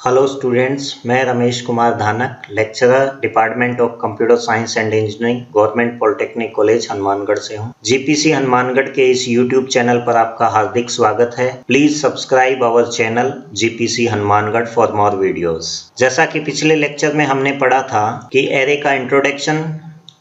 Hello students, मैं Ramesh Kumar Dhanak, lecturer department of computer science and engineering, government polytechnic college Hanumangarh से हूं। GPC Hanumangarh के इस यूट्यूब चैनल पर आपका हार्दिक स्वागत है। Please subscribe our channel GPC Hanumangarh for more videos. जैसा कि पिछले लेक्चर में हमने पढ़ा था कि एरे का इंट्रोडक्शन,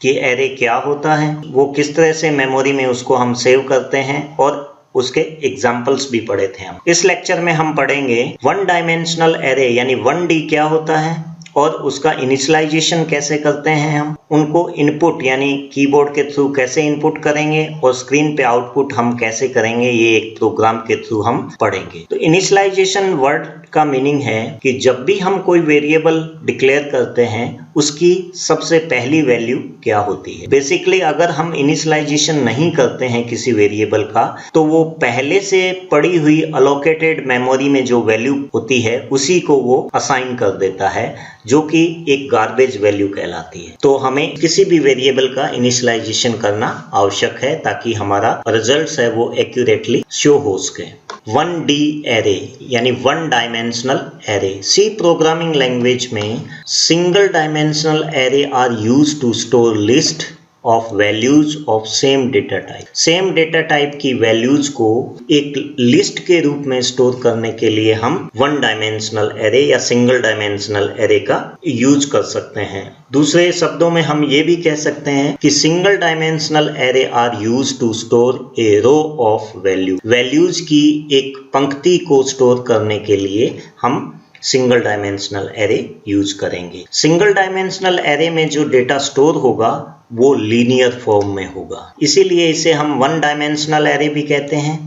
कि एरे क्या होता है, वो किस तरह से मेमोरी में उसको हम सेव करते हैं और उसके एग्जाम्पल्स भी पढ़े थे हम। इस लेक्चर में हम पढ़ेंगे वन डायमेंशनल एरे यानी 1D क्या होता है और उसका इनिशियलाइजेशन कैसे करते हैं हम, उनको इनपुट यानी कीबोर्ड के थ्रू कैसे इनपुट करेंगे और स्क्रीन पे आउटपुट हम कैसे करेंगे, ये एक प्रोग्राम के थ्रू हम पढ़ेंगे। तो इनिशियलाइजेशन वर्ड का मीनिंग है कि जब भी हम कोई वेरिएबल डिक्लेयर करते हैं उसकी सबसे पहली वैल्यू क्या होती है। बेसिकली अगर हम इनिशियलाइजेशन नहीं करते हैं किसी वेरिएबल का तो वो पहले से पड़ी हुई अलोकेटेड मेमोरी में जो वैल्यू होती है उसी को वो असाइन कर देता है, जो कि एक गार्बेज वैल्यू कहलाती है। तो हमें किसी भी वेरिएबल का इनिशियलाइजेशन करना आवश्यक है ताकि हमारा रिजल्ट्स है वो एक्यूरेटली शो हो सके। 1D एरे यानी one dimensional array. C programming language में single dimensional array are used to store list of values of same data type. Same data type की वैल्यूज को एक लिस्ट के रूप में स्टोर करने के लिए हम वन डायमेंशनल एरे या सिंगल डायमेंशनल एरे का यूज कर सकते हैं। दूसरे शब्दों में हम ये भी कह सकते हैं कि single dimensional array are use to store a row of value. Values की एक पंक्ति को स्टोर करने के लिए हम सिंगल डायमेंशनल एरे यूज करेंगे। सिंगल डायमेंशनल एरे में जो डेटा स्टोर होगा वो लीनियर फॉर्म में होगा, इसीलिए इसे हम वन डायमेंशनल एरे भी कहते हैं,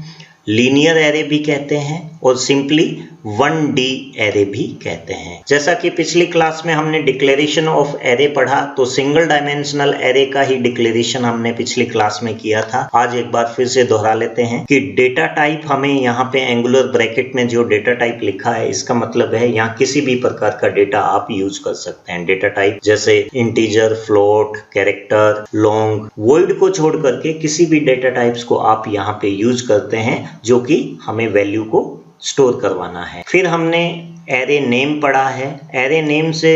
लीनियर एरे भी कहते हैं और सिंपली 1D एरे भी कहते हैं। जैसा कि पिछली क्लास में हमने डिक्लेरेशन ऑफ एरे पढ़ा तो सिंगल डायमेंशनल एरे का ही डिक्लेरेशन हमने पिछली क्लास में किया था। आज एक बार फिर से दोहरा लेते हैं कि डेटा टाइप, हमें यहाँ पे एंगुलर ब्रैकेट में जो डेटा टाइप लिखा है इसका मतलब है यहाँ किसी भी प्रकार का डेटा आप यूज कर सकते हैं। डेटा टाइप जैसे integer, float, character, long, void को छोड़ करके किसी भी डेटा टाइप्स को आप यहाँ पे यूज करते हैं जो कि हमें वैल्यू को स्टोर करवाना है। फिर हमने एरे नेम पढ़ा है। एरे नेम से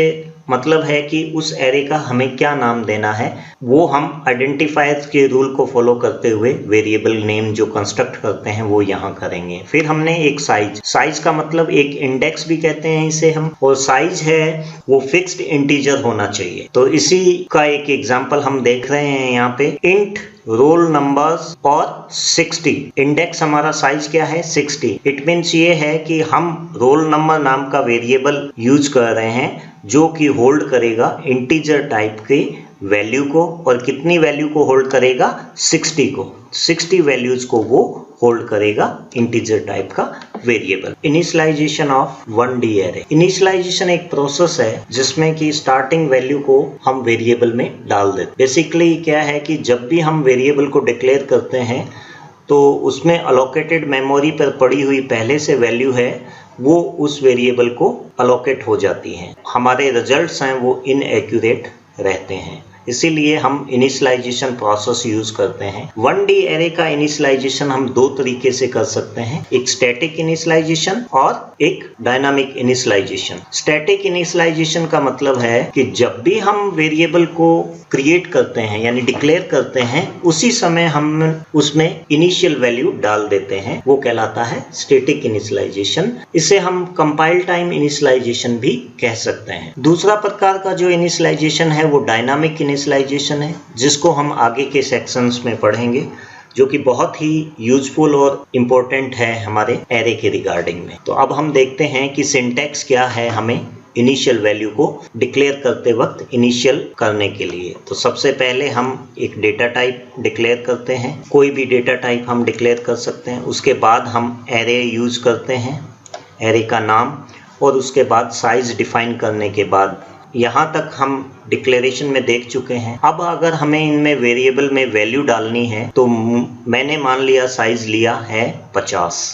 मतलब है कि उस एरे का हमें क्या नाम देना है, वो हम आइडेंटिफायर्स के रूल को फॉलो करते हुए वेरिएबल नेम जो कंस्ट्रक्ट करते हैं वो यहाँ करेंगे। फिर हमने एक साइज, साइज का मतलब एक इंडेक्स भी कहते हैं इसे हम, और साइज है वो फिक्स्ड इंटीजर होना चाहिए। तो इसी का एक एग्जाम्पल हम देख रहे हैं यहाँ पे, इंट रोल नंबर्स और 60। इंडेक्स हमारा साइज क्या है 60। इट मीन्स ये है कि हम रोल नंबर नाम का वेरिएबल यूज कर रहे हैं जो कि होल्ड करेगा इंटीजर टाइप के वैल्यू को, और कितनी वैल्यू को होल्ड करेगा 60 को, 60 वैल्यूज को वो होल्ड करेगा इंटीजर टाइप का variable. Initialization of 1D array. Initialization एक प्रोसेस है जिसमें कि स्टार्टिंग वैल्यू को हम वेरिएबल में डाल देते। बेसिकली क्या है कि जब भी हम वेरिएबल को डिक्लेयर करते हैं तो उसमें अलोकेटेड मेमोरी पर पड़ी हुई पहले से वैल्यू है वो उस वेरिएबल को अलोकेट हो जाती हैं। हमारे रिजल्ट्स हैं वो इनएक्यूरेट रहते हैं, इसीलिए हम इनिशियलाइजेशन प्रोसेस यूज करते हैं। 1D एरे का इनिशियलाइजेशन हम दो तरीके से कर सकते हैं, एक स्टैटिक इनिशियलाइजेशन और एक डायनामिक इनिशियलाइजेशन। स्टैटिक इनिशियलाइजेशन का मतलब है कि जब भी हम वेरिएबल को क्रिएट करते हैं यानी डिक्लेयर करते हैं उसी समय हम उसमें इनिशियल वैल्यू डाल देते हैं, वो कहलाता है स्टैटिक इनिशियलाइजेशन। इसे हम कंपाइल टाइम इनिशियलाइजेशन भी कह सकते हैं। दूसरा प्रकार का जो इनिशियलाइजेशन है वो डायनामिक इनिशियलाइजेशन है, जिसको हम आगे के सेक्शंस में पढ़ेंगे, जो कि बहुत ही यूजफुल और इम्पोर्टेंट है हमारे एरे के रिगार्डिंग में। तो अब हम देखते हैं कि सिंटैक्स क्या है हमें इनिशियल वैल्यू को डिक्लेयर करते वक्त इनिशियल करने के लिए। तो सबसे पहले हम एक डेटा टाइप डिक्लेयर करते हैं, कोई भी डेटा टाइप हम डिक्लेयर कर सकते हैं। उसके बाद हम एरे यूज करते हैं, एरे का नाम, और उसके बाद साइज डिफाइन करने के बाद, यहाँ तक हम डिक्लेरेशन में देख चुके हैं। अब अगर हमें इनमें वेरिएबल में वैल्यू डालनी है तो मैंने मान लिया साइज लिया है 50,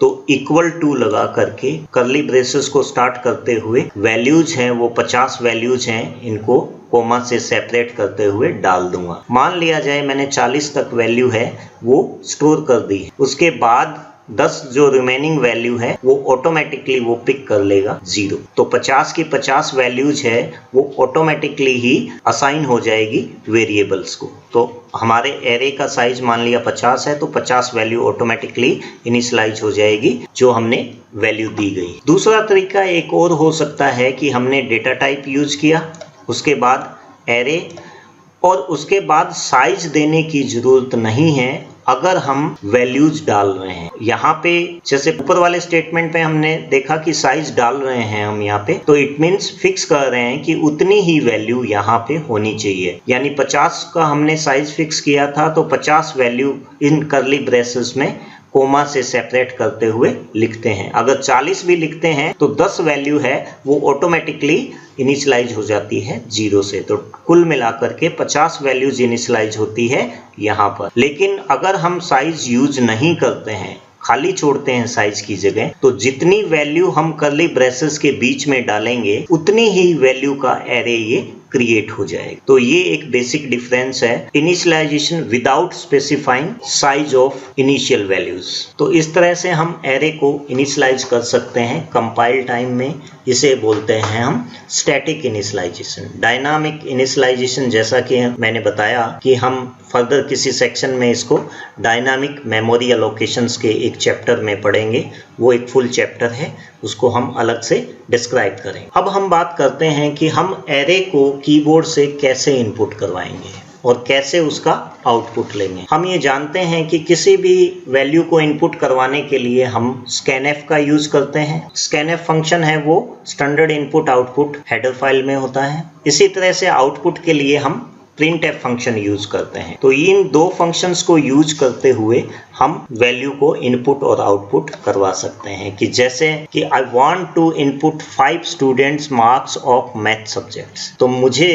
तो इक्वल टू लगा करके कर्ली ब्रेसेस को स्टार्ट करते हुए वैल्यूज हैं वो 50 वैल्यूज हैं, इनको कोमा से सेपरेट करते हुए डाल दूंगा। मान लिया जाए मैंने 40 तक वैल्यू है वो स्टोर कर दी। उसके बाद 10 जो रिमेनिंग वैल्यू है वो ऑटोमेटिकली वो पिक कर लेगा 0। तो 50 की 50 वैल्यूज है वो ऑटोमेटिकली ही असाइन हो जाएगी वेरिएबल्स को। तो हमारे एरे का साइज मान लिया 50 है, तो 50 वैल्यू ऑटोमेटिकली इनिशियलाइज हो जाएगी जो हमने वैल्यू दी गई। दूसरा तरीका एक और हो सकता है कि हमने डेटा टाइप यूज किया, उसके बाद एरे, और उसके बाद साइज देने की जरूरत नहीं है अगर हम वैल्यूज डाल रहे हैं। यहाँ पे जैसे ऊपर वाले स्टेटमेंट पे हमने देखा कि साइज डाल रहे हैं हम यहाँ पे, तो इट मीन्स फिक्स कर रहे हैं कि उतनी ही वैल्यू यहाँ पे होनी चाहिए। यानी 50 का हमने साइज फिक्स किया था, तो 50 वैल्यू इन कर्ली ब्रेसेस में कोमा से सेपरेट करते हुए लिखते हैं। अगर 40 भी लिखते हैं तो 10 वैल्यू है वो ऑटोमेटिकली इनिशियलाइज हो जाती है 0 से। तो कुल मिलाकर के 50 वैल्यूज इनिशियलाइज होती है यहाँ पर। लेकिन अगर हम साइज यूज नहीं करते हैं, खाली छोड़ते हैं साइज की जगह, तो जितनी वैल्यू हम कर्ली ब्रेसेस के बीच में डालेंगे उतनी ही वैल्यू का एरे ये क्रिएट हो जाएगा। तो ये एक बेसिक डिफरेंस है, initialization without specifying size of initial values. तो इस तरह से हम एरे को इनिशियलाइज कर सकते हैं कंपाइल टाइम में। इसे बोलते हैं हम स्टैटिक इनिशियलाइजेशन। डायनामिक इनिशियलाइजेशन जैसा कि मैंने बताया कि हम फर्दर किसी सेक्शन में इसको डायनामिक मेमोरी एलोकेशंस के एक चैप्टर में पढ़ेंगे। वो एक फुल चैप्टर है, उसको हम अलग से डिस्क्राइब करेंगे। अब हम बात करते हैं कि हम एरे को कीबोर्ड से कैसे इनपुट करवाएंगे और कैसे उसका आउटपुट लेंगे। हम ये जानते हैं कि किसी भी वैल्यू को इनपुट करवाने के लिए हम स्कैनएफ का यूज करते हैं। स्कैनएफ फंक्शन है वो standard input output header file में होता है। इसी तरह से आउटपुट के लिए हम प्रिंटएफ फंक्शन यूज करते हैं। तो इन दो फंक्शंस को यूज करते हुए हम वैल्यू को इनपुट और आउटपुट करवा सकते हैं। कि जैसे कि I want to input 5 students marks of math subjects, तो मुझे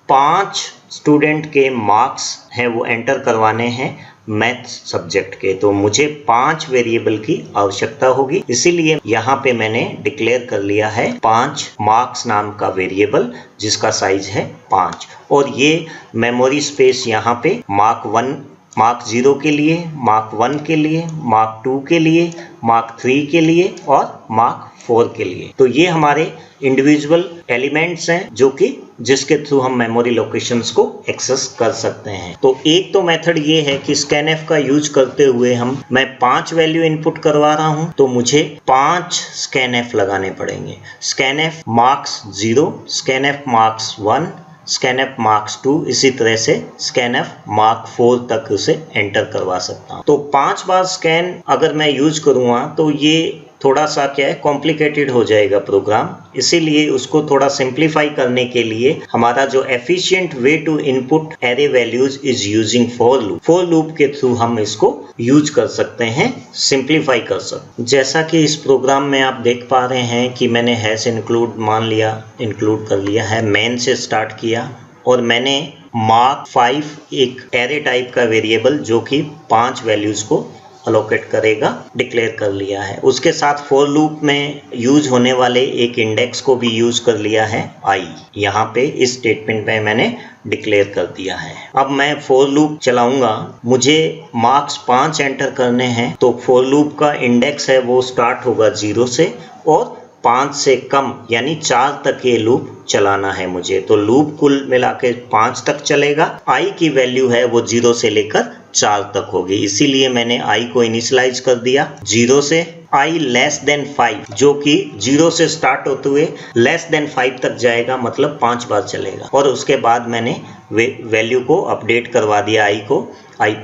5 स्टूडेंट के मार्क्स हैं वो एंटर करवाने हैं मैथ सब्जेक्ट के। तो मुझे 5 वेरिएबल की आवश्यकता होगी, इसीलिए यहाँ पे मैंने डिक्लेयर कर लिया है 5 मार्क्स नाम का वेरिएबल जिसका साइज है 5। और ये मेमोरी स्पेस यहाँ पे मार्क 1, मार्क 0 के लिए, मार्क 1 के लिए, मार्क 2 के लिए, मार्क 3 के लिए और मार्क 4 के लिए। तो ये हमारे इंडिविजुअल एलिमेंट्स हैं जो कि जिसके थ्रू हम मेमोरी लोकेशंस को एक्सेस कर सकते हैं। तो एक तो मेथड ये है कि स्कैनएफ का यूज करते हुए मैं 5 वैल्यू इनपुट करवा रहा हूं, तो मुझे 5 स्कैनएफ लगाने पड़ेंगे। Scanf marks 0, scanf marks 1, scanf marks 2, इसी तरह से स्कैनएफ मार्क 4 तक उसे एंटर करवा सकता हूं। तो 5 बार स्कैन अगर मैं यूज करूंगा तो ये थोड़ा सा क्या है, कॉम्प्लिकेटेड हो जाएगा प्रोग्राम। इसीलिए उसको थोड़ा सिंप्लीफाई करने के लिए हमारा जो efficient way to input array values is using for loop. For loop के थ्रू हम इसको यूज कर सकते हैं, सिंप्लीफाई कर सकते हैं। जैसा कि इस प्रोग्राम में आप देख पा रहे हैं कि मैंने हैश इंक्लूड मान लिया, इंक्लूड कर लिया है, मेन से स्टार्ट किया और मैंने मार्क 5 एक एरे टाइप का वेरिएबल जो कि 5 वैल्यूज को अलोकेट करेगा डिक्लेयर कर लिया है। उसके साथ फॉर लूप में यूज होने वाले एक इंडेक्स को भी यूज कर लिया है i। यहाँ पे इस स्टेटमेंट में मैंने डिक्लेयर कर दिया है। अब मैं फॉर लूप चलाऊंगा, मुझे मार्क्स 5 एंटर करने हैं, तो फॉर लूप का इंडेक्स है वो स्टार्ट होगा 0 से और 5 से कम यानी 4 तक ये लूप चलाना है मुझे। तो लूप कुल मिला के 5 तक चलेगा। i की वैल्यू है वो 0 से लेकर 4 तक होगी, इसीलिए मैंने i को इनिशियलाइज कर दिया 0 से। i लेस देन 5 जो कि 0 से स्टार्ट होते हुए लेस देन 5 तक जाएगा, मतलब 5 बार चलेगा। और उसके बाद मैंने वैल्यू को अपडेट करवा दिया i को i++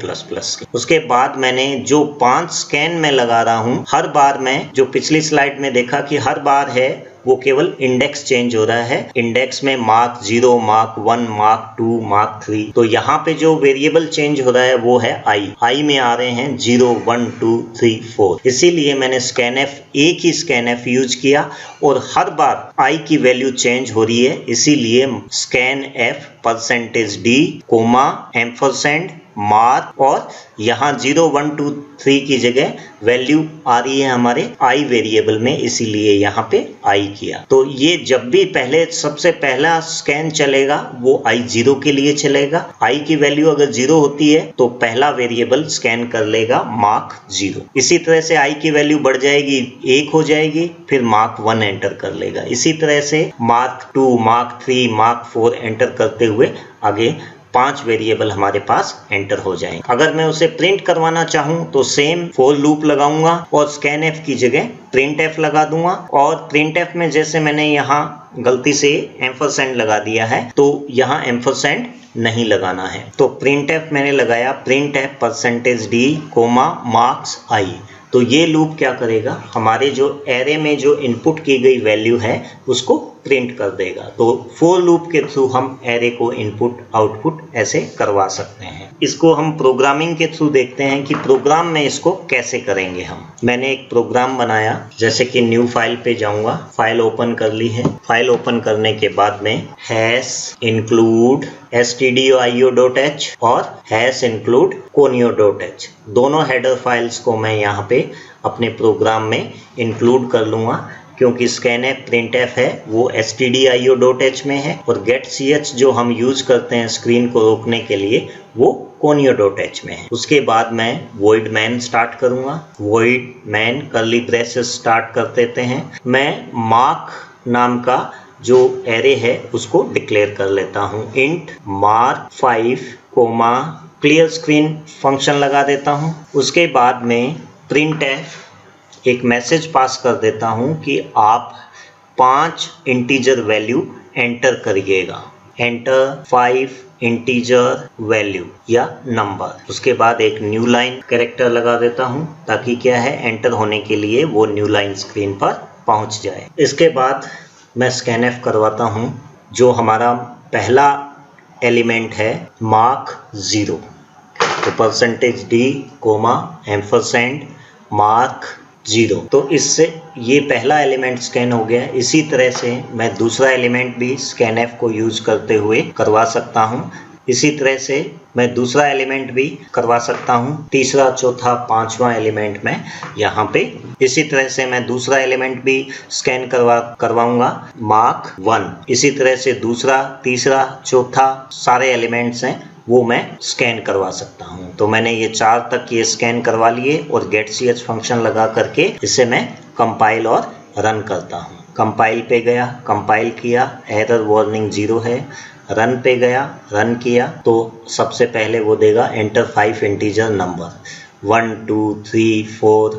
उसके बाद मैंने जो 5 स्कैन में लगा रहा हूं, हर बार मैं जो पिछली स्लाइड में देखा कि हर बार है वो केवल इंडेक्स चेंज हो रहा है। इंडेक्स में मार्क 0, मार्क 1, मार्क 2, मार्क 3। तो यहाँ पे जो वेरिएबल चेंज हो रहा है वो है i में आ रहे हैं 0, 1, 2, 3, 4। इसीलिए मैंने स्कैनएफ, एक ही स्कैनएफ यूज किया और हर बार i की वैल्यू चेंज हो रही है, इसीलिए scanf %d, comma, ampersand, mark, और यहाँ 0 1 2 3 की जगह वैल्यू आ रही है हमारे आई वेरिएबल में, इसीलिए यहाँ पे आई किया। तो ये जब भी पहले सबसे पहला स्कैन चलेगा वो आई 0 के लिए चलेगा। आई की वैल्यू अगर 0 होती है तो पहला वेरिएबल स्कैन कर लेगा मार्क 0। इसी तरह से आई की वैल्यू बढ़ जाएगी, 1 हो जाएगी, फिर मार्क 1 एंटर कर लेगा। इसी तरह से मार्क 2, मार्क 3, मार्क 4 एंटर करते हुए आगे 5 वेरिएबल हमारे पास एंटर हो जाएंगे। अगर मैं उसे प्रिंट करवाना चाहूँ तो सेम फॉर लूप लगाऊंगा और स्कैन एफ की जगह प्रिंट एफ लगा दूंगा। और प्रिंट एफ में जैसे मैंने यहाँ गलती से एम्परसेंड लगा दिया है तो यहाँ एम्परसेंड नहीं लगाना है। तो प्रिंट एफ मैंने लगाया, print F %d, marks I. तो ये लूप क्या करेगा, हमारे जो एरे में जो इनपुट की गई वैल्यू है उसको प्रिंट कर देगा। तो फॉर लूप के थ्रू हम एरे को इनपुट आउटपुट ऐसे करवा सकते हैं। इसको हम प्रोग्रामिंग के थ्रू देखते हैं कि प्रोग्राम में इसको कैसे करेंगे हम। मैंने एक प्रोग्राम बनाया, जैसे कि न्यू फाइल पे जाऊंगा, फाइल ओपन कर ली है। फाइल ओपन करने के बाद में हैश इंक्लूड stdio.io.h और हैश इंक्लूड conio.h दोनों हेडर फाइल्स को मैं यहाँ पे अपने प्रोग्राम में इंक्लूड कर लूँगा, क्योंकि स्कैनएफ प्रिंटएफ है वो stdio.h में है और getch जो हम यूज करते हैं स्क्रीन को रोकने के लिए वो conio.h में है। उसके बाद मैं void main स्टार्ट करूँगा। void main curly braces start कर देते हैं। मैं मार्क नाम का जो एरे है उसको डिक्लेयर कर लेता हूँ। Int mark5 clear screen function लगा देता हूँ। उसके बाद में प्रिंटएफ एक मैसेज पास कर देता हूँ कि आप 5 इंटीजर वैल्यू एंटर करिएगा। एंटर 5 इंटीजर वैल्यू या नंबर। उसके बाद एक न्यू लाइन कैरेक्टर लगा देता हूँ ताकि क्या है, एंटर होने के लिए वो न्यू लाइन स्क्रीन पर पहुँच जाए। इसके बाद मैं स्कैनएफ करवाता हूँ। जो हमारा पहला एलिमेंट है मार्क 0, तो %d, एम्परसेंड मार्क 0। तो इससे ये पहला एलिमेंट स्कैन हो गया। इसी तरह से मैं दूसरा एलिमेंट भी स्कैनएफ को यूज करते हुए करवा सकता हूँ। इसी तरह से मैं दूसरा एलिमेंट भी करवा सकता हूँ, तीसरा, चौथा, 5वां एलिमेंट में यहाँ पे। इसी तरह से मैं दूसरा एलिमेंट भी स्कैन करवाऊंगा मार्क 1। इसी तरह से दूसरा, तीसरा, चौथा सारे एलिमेंट्स हैं वो मैं स्कैन करवा सकता हूँ। तो मैंने ये 4 तक ये स्कैन करवा लिए और getch फंक्शन लगा करके इसे मैं कंपाइल और रन करता हूँ। कंपाइल पे गया, कंपाइल किया, एरर वार्निंग 0 है। रन पे गया, रन किया तो सबसे पहले वो देगा एंटर 5 इंटीजर नंबर 1 2 3 4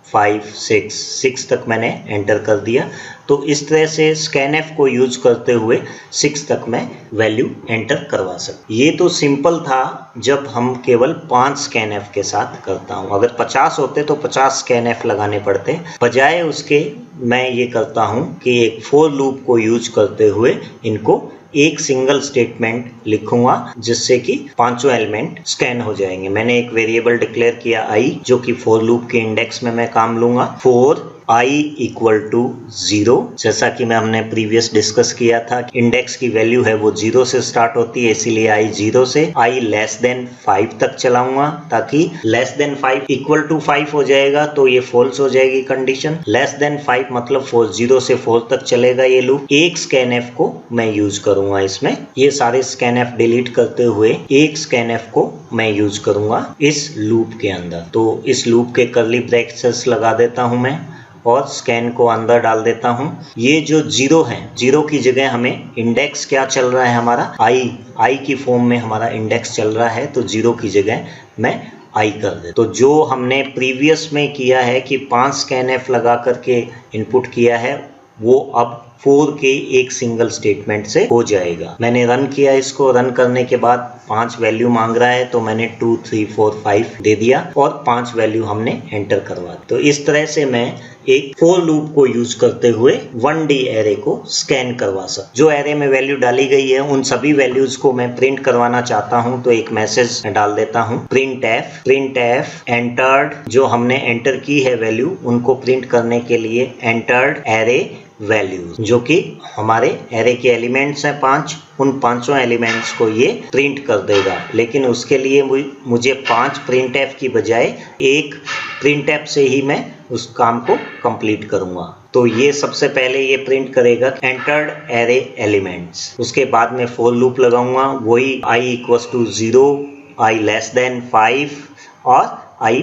5 6 तक मैंने एंटर कर दिया। तो इस तरह से स्कैनएफ को यूज करते हुए 6 तक मैं वैल्यू एंटर करवा सकता। ये तो सिंपल था जब हम केवल 5 स्कैनएफ के साथ करता हूँ। अगर 50 होते तो 50 स्कैनएफ लगाने पड़ते। बजाय उसके मैं ये करता हूँ कि एक फॉर लूप को यूज करते हुए इनको एक सिंगल स्टेटमेंट लिखूंगा जिससे कि 5 एलिमेंट स्कैन हो जाएंगे। मैंने एक वेरिएबल डिक्लेयर किया i, जो कि फॉर लूप के इंडेक्स में मैं काम लूंगा। फॉर i = 0, जैसा कि हमने प्रीवियस डिस्कस किया था, इंडेक्स की वैल्यू है वो 0 से स्टार्ट होती है, इसीलिए i 0 से i <5 तक चलाऊंगा ताकि <5 = 5 हो जाएगा तो ये फॉल्स हो जाएगी कंडीशन। <5 मतलब 0 से 4 तक चलेगा ये लूप। एक स्कैनएफ को मैं यूज करूंगा इसमें। ये सारे स्कैनएफ डिलीट करते हुए एक स्कैनएफ को मैं यूज करूंगा इस लूप के अंदर। तो इस लूप के कर्ली ब्रैकेट्स लगा देता हूं मैं और स्कैन को अंदर डाल देता हूं। ये जो 0 है, 0 की जगह हमें इंडेक्स क्या चल रहा है हमारा, आई की फॉर्म में हमारा इंडेक्स चल रहा है, तो 0 की जगह मैं आई कर दे। तो जो हमने प्रीवियस में किया है कि 5 स्कैनएफ लगा करके इनपुट किया है वो अब 4 के एक सिंगल स्टेटमेंट से हो जाएगा। मैंने रन किया, इसको रन करने के बाद 5 वैल्यू मांग रहा है तो मैंने 2 3 4 5 दे दिया और 5 वैल्यू हमने एंटर करवा दी। तो इस तरह से मैं एक फॉर लूप को यूज करते हुए 1D एरे को स्कैन करवा सकता। जो एरे में वैल्यू डाली गई है उन सभी वैल्यूज को मैं प्रिंट करवाना चाहता हूं तो एक मैसेज डाल देता हूं, प्रिंटएफ एंटर्ड, जो हमने एंटर की है वैल्यू उनको प्रिंट करने के लिए एंटर्ड एरे वैल्यूज, जो कि हमारे एरे के एलिमेंट्स हैं 5, उन पांचों एलिमेंट्स को ये प्रिंट कर देगा। लेकिन उसके लिए मुझे 5 प्रिंटफ की बजाय एक प्रिंटफ से ही मैं उस काम को कंप्लीट करूंगा। तो ये सबसे पहले ये प्रिंट करेगा एंटर्ड एरे एलिमेंट्स। उसके बाद में फॉर लूप लगाऊंगा, वही i = 0, i <5 और i++।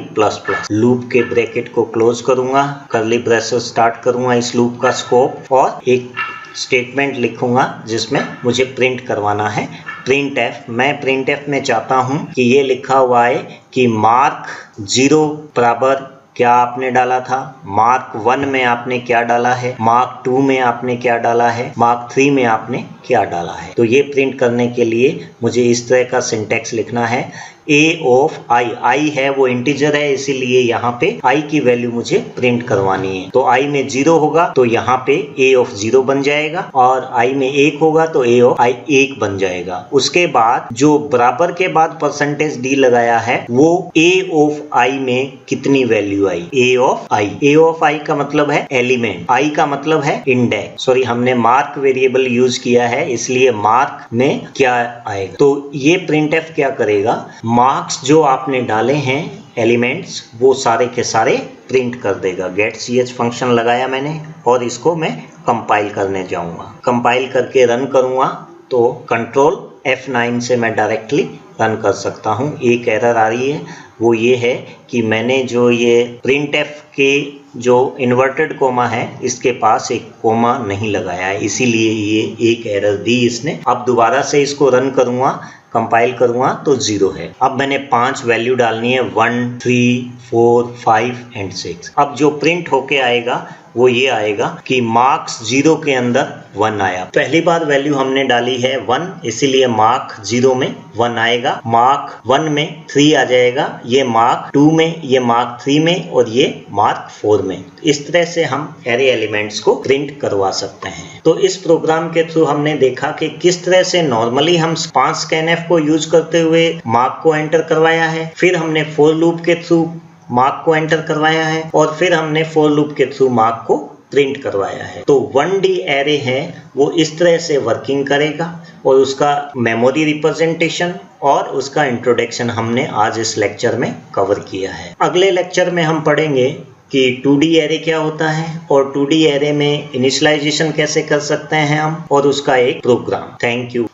लूप के ब्रैकेट को क्लोज करूंगा, कर्ली ब्रेसेस स्टार्ट करूंगा इस लूप का स्कोप और एक स्टेटमेंट लिखूंगा जिसमें मुझे प्रिंट करवाना है प्रिंटफ। मैं प्रिंटफ में चाहता हूं कि ये लिखा हुआ है कि मार्क 0 बराबर क्या आपने डाला था, मार्क 1 में आपने क्या डाला है, मार्क 2 में आपने क्या डाला है, मार्क 3 में आपने क्या डाला है। तो ये प्रिंट करने के लिए मुझे इस तरह का सिंटैक्स लिखना है। a of i है वो इंटीजर है, इसीलिए यहाँ पे i की वैल्यू मुझे प्रिंट करवानी है। तो i में 0 होगा तो यहाँ पे a of 0 बन जाएगा, और i में 1 होगा तो a of i 1 बन जाएगा। उसके बाद जो बराबर के बाद %d लगाया है वो a of i में कितनी value I, a of i का मतलब है एलिमेंट, i का मतलब है इंडेक्स। सॉरी, हमने मार्क वेरिएबल यूज किया है इसलिए मार्क में क्या आएगा। तो ये प्रिंटफ क्या करेगा, मार्क्स जो आपने डाले हैं एलिमेंट्स वो सारे के सारे प्रिंट कर देगा। getch फंक्शन लगाया मैंने और इसको मैं कंपाइल करने जाऊंगा। कंपाइल करके रन करूंगा तो कंट्रोल F9 से मैं डायरेक्टली रन कर सकता हूं। एक एरर आ रही है, वो ये है कि मैंने जो ये प्रिंटफ के जो इन्वर्टेड कोमा है इसके पास एक कोमा नहीं लगाया है, इसीलिए ये एक एरर दी इसने। अब दोबारा से इसको रन करूंगा, कंपाइल करूंगा तो 0 है। अब मैंने 5 वैल्यू डालनी है, 1, 3, 4, 5 एंड 6। अब जो प्रिंट होके आएगा वो ये आएगा कि मार्क्स 0 के अंदर 1 आया। पहली बार वैल्यू हमने डाली है 1, इसीलिए मार्क 0 में 1 आएगा, मार्क 1 में 3 आ जाएगा, ये मार्क 2 में, ये मार्क 3 में और ये मार्क 4 में। इस तरह से हम एरे एलिमेंट्स को प्रिंट करवा सकते हैं। तो इस प्रोग्राम के थ्रू हमने देखा कि किस तरह से नॉर्मली हम 5 स्कैनफ को यूज करते हुए मार्क को एंटर करवाया है, फिर हमने फॉर लूप के थ्रू मार्क को एंटर करवाया है और फिर हमने फॉर लूप के थ्रू मार्क को प्रिंट करवाया है। तो 1D एरे है वो इस तरह से वर्किंग करेगा और उसका मेमोरी रिप्रेजेंटेशन और उसका इंट्रोडक्शन हमने आज इस लेक्चर में कवर किया है। अगले लेक्चर में हम पढ़ेंगे कि 2D एरे क्या होता है और 2D एरे में इनिशियलाइजेशन कैसे कर सकते हैं हम, और उसका एक प्रोग्राम। Thank you.